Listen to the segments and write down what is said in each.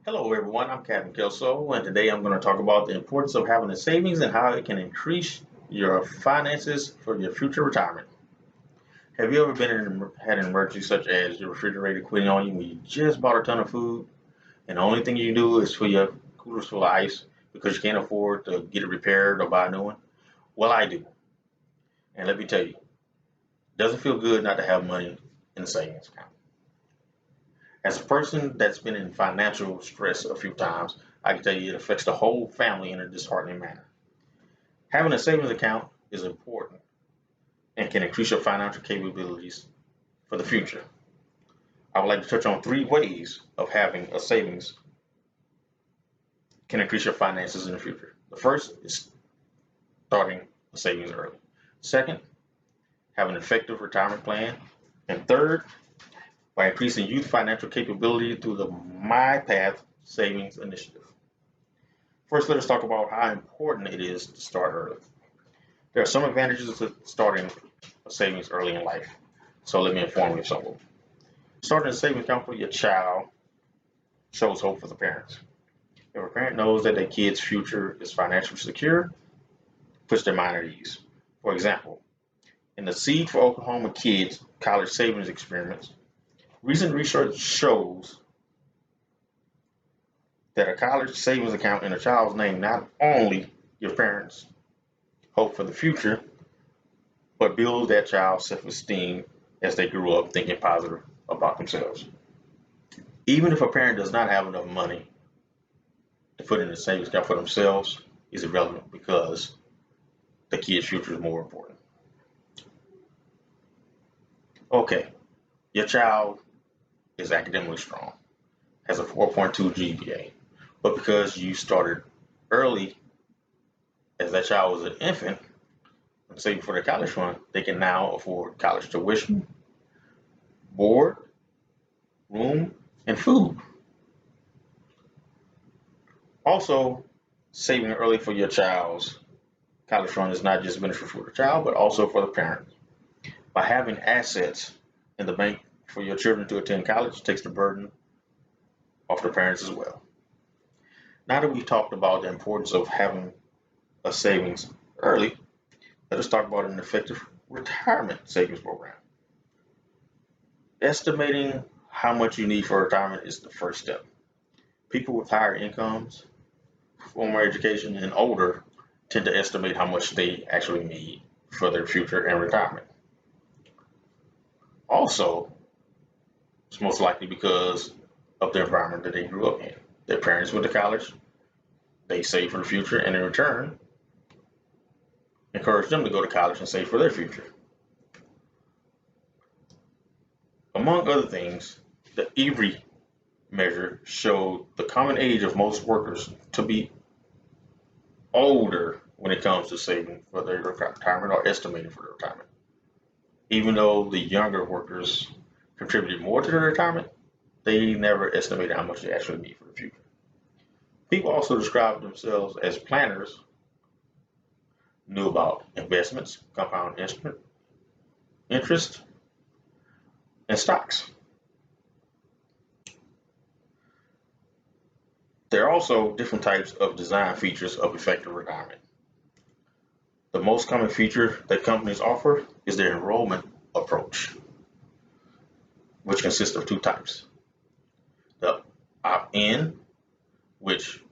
Hello, everyone. I'm Captain Kelso, and today I'm going to talk about the importance of having a savings and how it can increase your finances for your future retirement. Have you ever had an emergency such as your refrigerator quitting on you when you just bought a ton of food, and the only thing you do is fill your coolers full of ice because you can't afford to get it repaired or buy a new one? Well, I do, and let me tell you, it doesn't feel good not to have money in the savings account. As a person that's been in financial stress a few times, I can tell you it affects the whole family in a disheartening manner. Having a savings account is important and can increase your financial capabilities for the future. I would like to touch on three ways of having a savings can increase your finances in the future. The first is starting a savings early. Second, have an effective retirement plan. And third, by increasing youth financial capability through the MyPath Savings Initiative. First, let us talk about how important it is to start early. There are some advantages to starting a savings early in life, so let me inform you of some of them. Starting a savings account for your child shows hope for the parents. If a parent knows that their kid's future is financially secure, it puts their mind at ease. For example, in the Seed for Oklahoma Kids College Savings Experiments, recent research shows that a college savings account in a child's name not only gives parents hope for the future, but builds that child's self-esteem as they grew up thinking positive about themselves. Even if a parent does not have enough money to put in a savings account for themselves, is irrelevant because the kid's future is more important. Okay, your child is academically strong, has a 4.2 GPA, but because you started early as that child was an infant and saving for their college fund, they can now afford college tuition, board, room, and food. Also, saving early for your child's college fund is not just beneficial for the child, but also for the parent. By having assets in the bank for your children to attend college takes the burden off the parents as well. Now that we've talked about the importance of having a savings early, let us talk about an effective retirement savings program. Estimating how much you need for retirement is the first step. People with higher incomes, former education, and older tend to estimate how much they actually need for their future and retirement. Also, it's most likely because of the environment that they grew up in. Their parents went to college, they save for the future, and in return, encourage them to go to college and save for their future. Among other things, the EVRI measure showed the common age of most workers to be older when it comes to saving for their retirement or estimating for their retirement. Even though the younger workers contributed more to their retirement, they never estimated how much they actually need for the future. People also describe themselves as planners, knew about investments, compound interest, and stocks. There are also different types of design features of effective retirement. The most common feature that companies offer is their enrollment approach, which consists of two types. The opt-in, which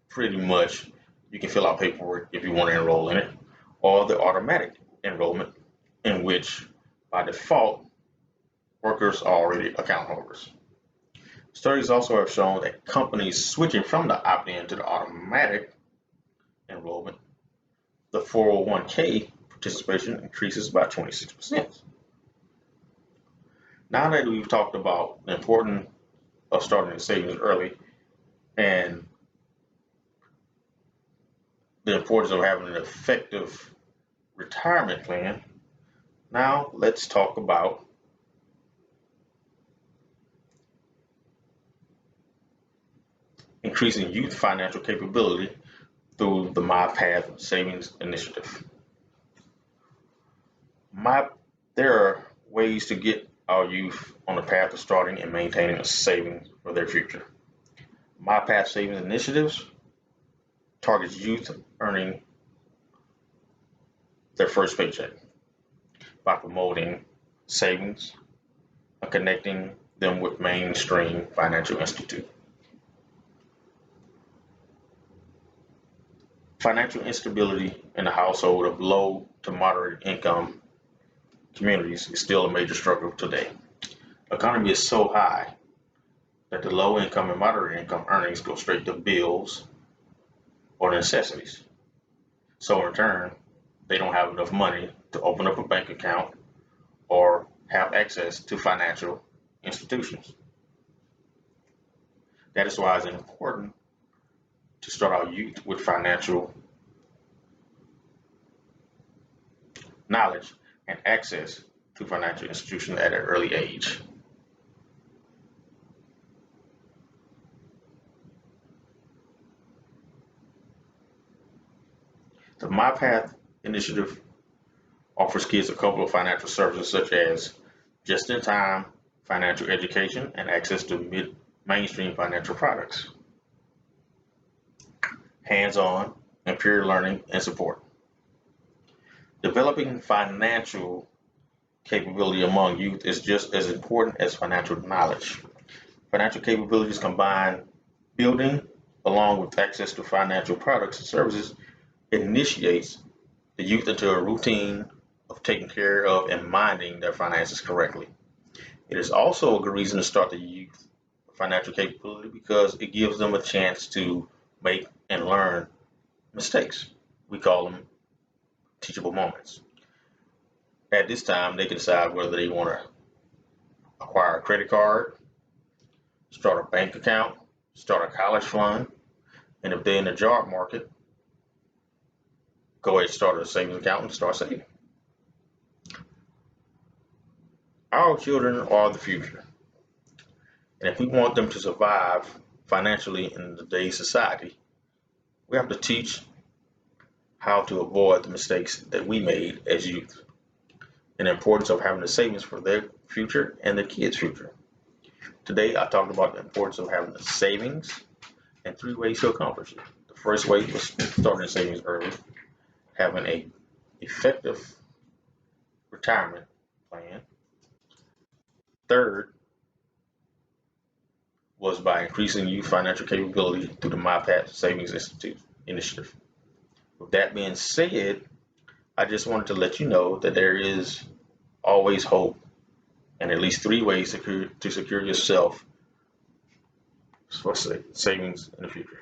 pretty much you can fill out paperwork if you want to enroll in it, or the automatic enrollment, in which by default workers are already account holders. Studies also have shown that companies switching from the opt-in to the automatic enrollment, the 401k participation increases by 26%. Now that we've talked about the importance of starting the savings early and the importance of having an effective retirement plan, now let's talk about increasing youth financial capability through the MyPath Savings Initiative. My, there are ways to get our youth on the path of starting and maintaining a savings for their future. MyPath Savings Initiatives targets youth earning their first paycheck by promoting savings and connecting them with mainstream financial institutions. Financial instability in the household of low to moderate income communities is still a major struggle today. The economy is so high that the low income and moderate income earnings go straight to bills or necessities. So in return, they don't have enough money to open up a bank account or have access to financial institutions. That is why it's important to start our youth with financial knowledge and access to financial institutions at an early age. The MyPath initiative offers kids a couple of financial services such as just-in-time financial education and access to mainstream financial products, hands-on and peer learning and support. Developing financial capability among youth is just as important as financial knowledge. Financial capabilities combine building along with access to financial products and services initiates the youth into a routine of taking care of and minding their finances correctly. It is also a good reason to start the youth financial capability because it gives them a chance to make and learn mistakes. We call them teachable moments. At this time, they can decide whether they want to acquire a credit card, start a bank account, start a college fund, and if they're in the job market, go ahead and start a savings account and start saving. Our children are the future. And if we want them to survive financially in today's society, we have to teach how to avoid the mistakes that we made as youth and the importance of having the savings for their future and their kids' future. Today, I talked about the importance of having the savings and 3 ways to accomplish it. The first way was starting savings early, having a effective retirement plan. Third was by increasing youth financial capability through the MyPath Savings Institute initiative. With that being said, I just wanted to let you know that there is always hope and at least 3 ways to secure yourself for savings in the future.